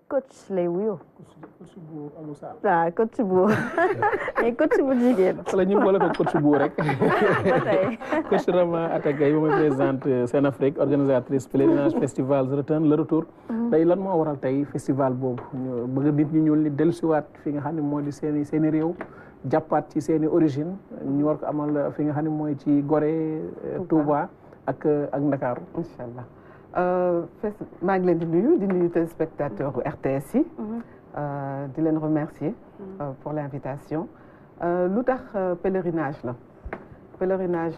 coach lay wuyoo. coach bu Abou Sall. waaw coach bu mais coach bu jigéen. wala ñu boole ko coach bu rek. ba tey. coach Rama Atta Gaye moom mooy présidente Senafrique organisatrice pèlerinage festival Return le retour. tey lan moo waral tey festival boobu ñu bëgg nit ñi ñuul ni dellusiwaat fi nga xam ne moo di seen i réew. jàppaat ci seen i origine ñu war ko amal fi nga xam ne mooy ci Gorée Touba ak Ndakaaru. incha allah maa ngi leen di nuyu téléspectateurs RTS yi. di leen remercier pour l'invitation. lu tax pèlerinage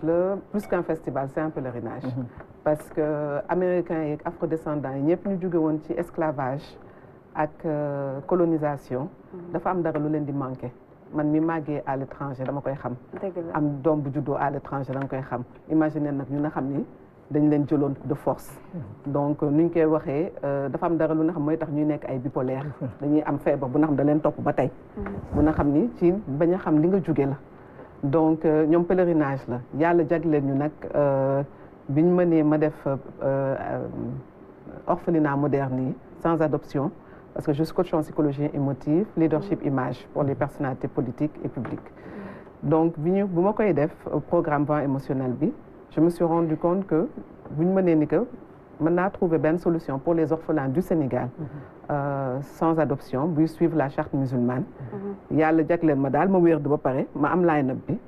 la plus qu'un festival c'est un pèlerinage. parce que américains yeeg afrodescendants yi ñëpp ñu jóge woon ci esclavage ak colonisation. dafa am dara lu leen di manqué. man mi màggee à l'étranger dama koy xam. am doom bu juddoo à l'étranger dama koy xam. imaginer nag ñu nga xam ni dañ leen jëloon de force. donc nuñ koy waxee dafa am dara lu nga xam mooy tax ñuy nekk ay bipolaire. dañuy am feebar bu nga xam da leen topp ba tey. bu nga xam ni ci bañ a xam li nga jóge la. donc ñoom pèlerinage la yàlla jagleel ñu nag biñ mënee ma def orphelinat moderne yi sans adoption. Parce que je suis coach en psychologie émotive, leadership image pour les personnalités politiques et publiques. Donc, bu ma koy def programme vent émotionnel bi, je me suis rendu compte que bu ñu mënee ni que mën naa trouver benn solution pour les orphelins du Sénégal sans adoption buy suivre la charte musulmane. yàlla jagleel ma daal ma wéerdu ba pare ma am line-up bi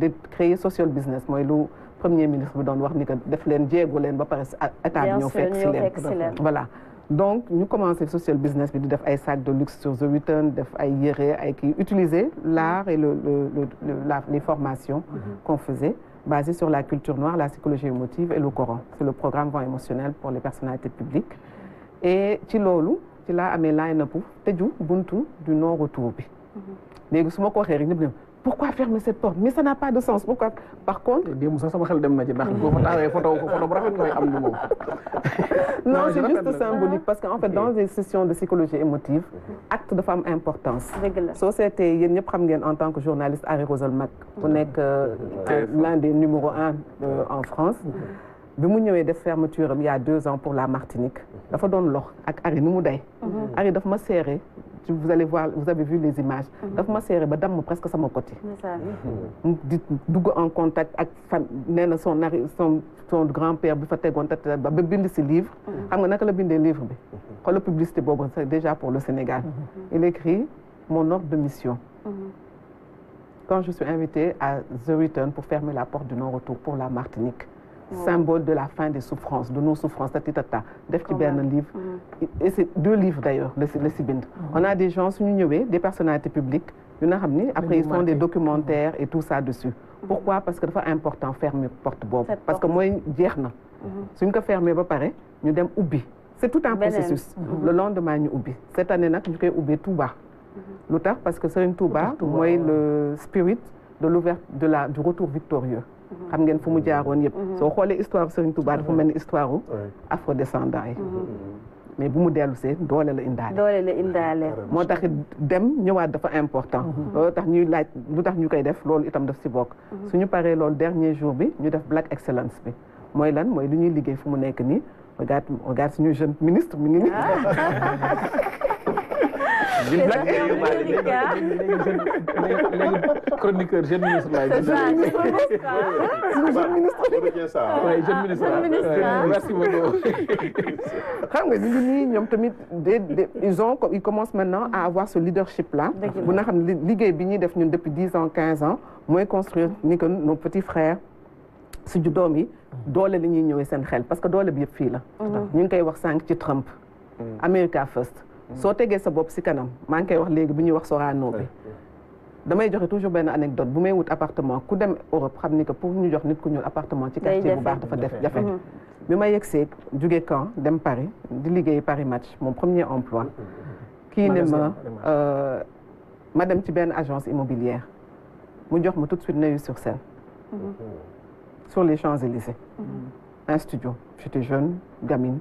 de créer social business mooy lu premier ministre bi doon wax ni que def leen jéego leen ba pare état bi ñëw fekk si leen voilà. donc ñu commencé social business bi di def ay sacs de luxe sur The Return def ay yére ay kii utiliser l'art et les formations qu'on faisait basées sur la culture noire, la psychologie émotive et le Coran. C'est le programme vent émotionnel pour les personnalités publiques. et ci loolu ci laa amee line-up tëju buntu du non retour bi. léegi su ma ko waxee rek ñëpp pourquoi fermer cette porte mais ça n'a pas de sens pourquoi par contre. démb sax sama xel dem na ci ndax boo fa taawee photo bu rafet ngay am ni moom. non c'est juste symbolique parce que en fait dans les sessions de psychologie émotive acte dafa am importance. société yéen ñëpp xam ngeen en tant que journaliste Harry Roselmack ku nekk l'un des numéro 1 en France. bi mu ñëwee def fermeture am il y a 2 ans pour la Martinique dafa doon lox ak Harry ni mu day. Harry daf ma serré. vous allez voir vous avez vu les images. dafa ma serré ba damm presque sama côté. di dugg en contact ak fan nee na son grand-père bi fa tegoon ba bind si livre. xam nga naka la bindee livre bi. xoolal publicité boobu c'est déjà pour le Sénégal. il écrit mon ordre de mission. quand je suis invitée à The Return pour fermer la porte du non-retour pour la Martinique. symbole de la fin des souffrances de nos souffrances tatitata def ci benn livre et c'est 2 livres d'ailleurs la si bind on a des gens suñu ñëwee des personnalités publiques yu nga xam ni après ils font des documentaires et tout ça dessus pourquoi parce que dafa important fermer porte boobu parce que mooy jeex na suñ ko fermer ba pare ñu dem ubbi c'est tout un processus le lendemain ñu ubbi cette année nag ñu koy ubbee Touba lu tax parce que Serigne Touba mooy le spirit de l'ouverture du retour victorieux xam ngeen fu mu jaaroon yëpp soo xoolee histoire Serigne Touba dafa mel ni histoire u afro-descendants yi mais bu mu dellu see doole la indaale moo tax dem ñëwaat dafa important loolu tax ñuy laaj lu tax ñu koy def loolu itam daf si bokk suñu paree loolu dernier jour bi ñu def Black Excellence bi mooy lan mooy lu ñuy liggéey fu mu nekk nii regarde suñu jeune ministre mi ngi nii léegi chroniqueur jeune ministre laay jeune ministre merci beaucoup xam nga ñu ngi nii ñoom tamit ils commencent maintenant à avoir ce leadership là bu nga xam liggéey bi ñuy def ñun depuis 10 ans 15 ans mooy construire ni que nos petits frères suñu doom yi doole li ñuy ñëwee seen xel parce que doole bi yëpp fii la ñu ngi koy wax sànq ci Trump America first soo tegee sa bopp si kanam maa ngi koy wax léegi bu ñuy wax Sorano bi damay joxe toujours benn anecdote bu may wut appartement ku dem Europe xam ni que pour ñu jox nit ku ñuul appartement ci quartier bu baax dafa def jafe bi ma yegsee jóge Caen dem Paris di liggéey Paris Match mon premier emploi kii ne ma dem ci benn agence immobilière mu jox ma tout de suite Neuilly-sur-Seine sur les Champs-Élysées un studio j'étais jeune gamine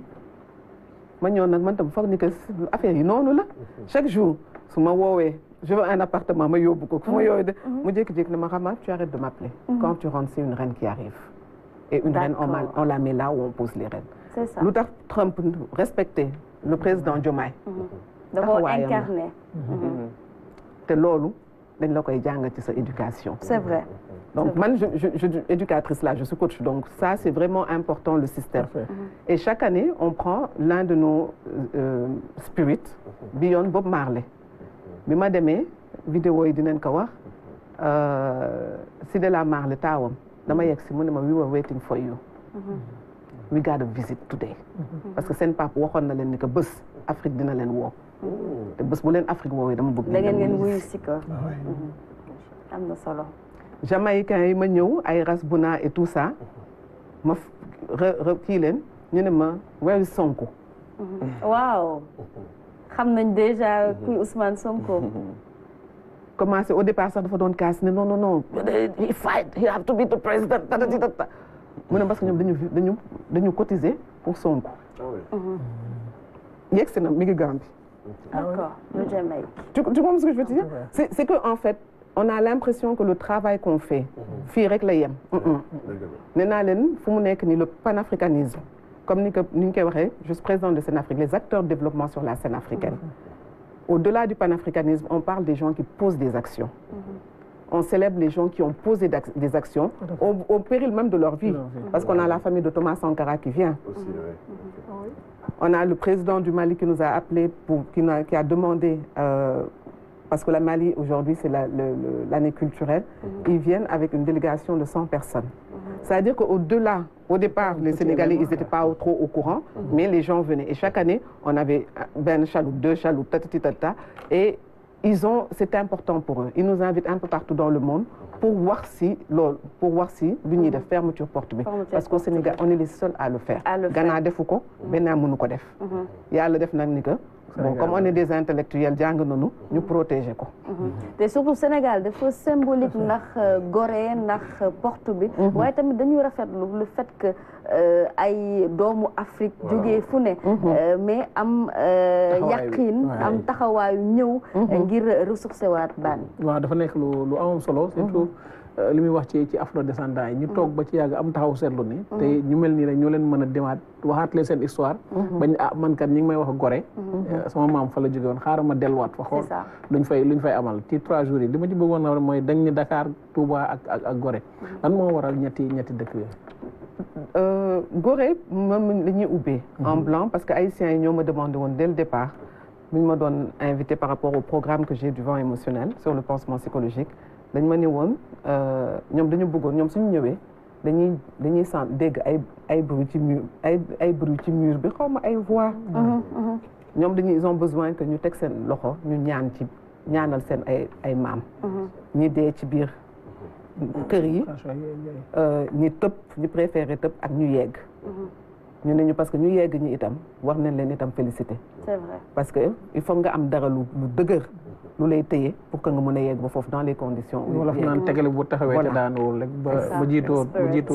ma ñëw nag man tam foog ni que affaire yi noonu la chaque jour su ma woowee je veux un appartement ma yóbbu ko fu ma yooyu de mu jékki-jékki ne ma Rama tu arrêtes de m'appeler quand tu rentres c'est une reine qui arrive et une reine on la met là où on pose les reines lu tax Trump respecté le président Diomaye. da koo incarné. te loolu dañ la koy jàng ci sa éducation. c'est vrai. Donc, moi, je éducatrice là, je suis coach. Donc, ça, c'est vraiment important, le système. Et chaque année, on prend l'un de nos spirits, Beyond Bob Marley. Mais ma demee vidéo yi dinañ ko wax Sidela Marley taawam dama yegg si mu ne ma we were waiting for you. We got a visit today. Parce que seen papa waxoon na leen ni que bés Afrique dina leen woo. te bés bu leen Afrique woowee dama bëgg. da ngeen wuyu si ko. am na solo. Jamaïcains yi ma ñëw ay Rasbuna et tout ça ma kii leen ñu ne ma where is Sonko. waaw xam nañ déjà kuy Ousmane Sonko. commencé au départ sax dafa doon kaas ne non non non he fight he have to be the president mu ne parce que ñoom dañu cotiser pour Sonko. yegg si na mi ngi Gambie. d'accord le Jamaïque. tu comprends ce que je veux dire. c'est que en fait. On a l'impression que le travail qu'on fait fii rek la yem. nee naa leen fu mu nekk nii le panafricanisme comme ni ñu koy waxee je suis présidente de Senafrique les acteurs de développement sur la scène africaine. Au-delà du panafricanisme on parle des gens qui posent des actions. On célèbre les gens qui ont posé des actions au péril même de leur vie. Parce qu'on a la famille de Thomas Sankara qui vient. On a le président du Mali qui nous a appelé qui a demandé. Parce que la Mali, aujourd'hui, c'est l'année culturelle. Ils viennent avec une délégation de 100 personnes. C'est-à-dire qu'au-delà, au départ, les Sénégalais, ils n'étaient pas trop au courant, mais les gens venaient. Et chaque année, on avait ben chaloupe, 2 chaloupes, et c'était important pour eux. Ils nous invitent un peu partout dans le monde pour voir si l'unité de fermeture porte bi. Parce qu'au Sénégal, on est les seuls à le faire. Ghana defu ko, Bénin mënu ko def. Yàlla def nag ni que bon comme on est des intellectuels jàng nañu ñu protéger ko. te surtout Sénégal dafa symbolique ndax Gorée ndax porte bi. waaye tamit dañuy rafetlu le fait que ay doomu Afrique jógee fu ne. mais am yaqin am taxawaayu ñëw. ngir ressourcer waat baan. waaw dafa nekk lu am solo surtout. li muy wax ci afro-descendants yi ñu toog ba ci yàgg am taxaw seetlu ni te ñu mel nii rek ñoo leen mën a demaat waxaat leen seen histoire bañ man kat ñi ngi may wax Gorée sama maam fa la jóge woon xaaral ma delluwaat fa xool luñ fay amal ci 3 jours yi li ma ci bëggoon na mooy dañ ni Dakar Touba ak Gorée lan moo waral ñetti dëkk yooyu. Gorée moom la ñuy ubbee en blanc parce que haïtiens yi ñoo ma demandé woon dès le départ bu ñu ma doon invité par rapport au programme que j'ai du vent émotionnel sur le pansement psychologique dañ ma ne woon ñoom dañu bëggoon ñoom suñu ñëwee dañuy sant dégg ay bruit ci mur ay bruit ci mur bi xaw ma ay voix. ñoom ils ont besoin que ñu teg seen loxo ñu ñaanal seen ay maam. ñi dee ci biir kër yi. ñi tëb ñu préféré tëb ak ñu yegg. ñu ne ñu parce que ñu yegg ñi itam war nañ leen itam féliciter. c'est vrai parce que il faut nga am dara lu dëgër. lu lay téye pour que nga mën a yegg ba foofu dans les conditions. wala fi naan tegale bu taxawee te daanul rek ba jiitoo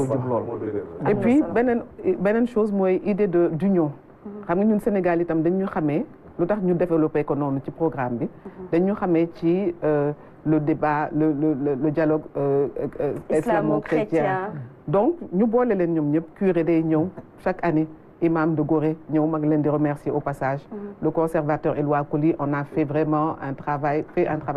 jub lool. et puis beneen chose mooy idée d'union. xam nga ñun Sénégal itam dañ ñu xamee lu tax ñu développé ko noonu ci programme bi. dañ ñu xamee ci le débat le dialogue islamo-chrétien. donc ñu boole leen ñoom ñëpp curé day ñëw chaque année. Imam de Gorée ñëw mag leen di remercier au passage. Le conservateur Éloi Coly on a fait vraiment un travail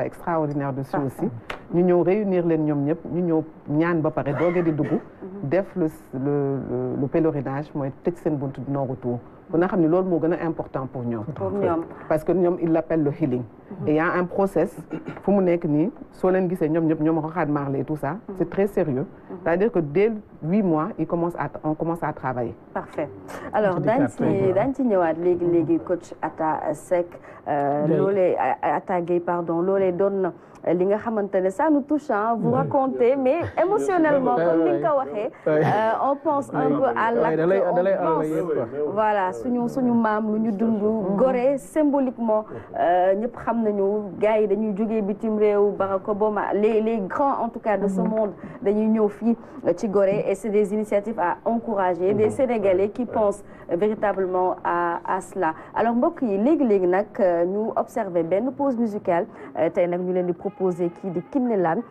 extraordinaire dessus aussi. ñu ñëw réunir leen ñoom ñëpp ñu ñëw ñaan ba pare doogee di dugg. def le pèlerinage mooy tëj seen buntu non retour. bu nga xam ne loolu moo gën a important pour ñoom. parce que ñoom il l'appelle le healing. et il y a un process fu mu nekk nii soo leen gisee ñoom ñëpp ñoom Rokhaya Marley et tout ça. c'est très sérieux. c'est-à-dire que dès 8 mois on commence à travailler. parfait alors daañu ci ñëwaat léegi coach Atta Seck. loolee Atta Gueye pardon loolee doon na li nga xamante ne ça nous touche vous racontez mais émotionnellement comme ni nga ko waxee. on pense un peu à l'acte voilà suñu maam lu ñu dund. Gorée symboliquement ñëpp xam nañu gars yi dañuy jógee bitim réew Barack Obama les grands en tout cas de ce monde dañuy ñëw fii ci Gorée et c'est des initiatives à encourager des Sénégalais qui pensent véritablement à cela alors mbokk yi léegi nag ñu observer benn pause musicale tey nag ñu leen di proposer kii di Kiné Lam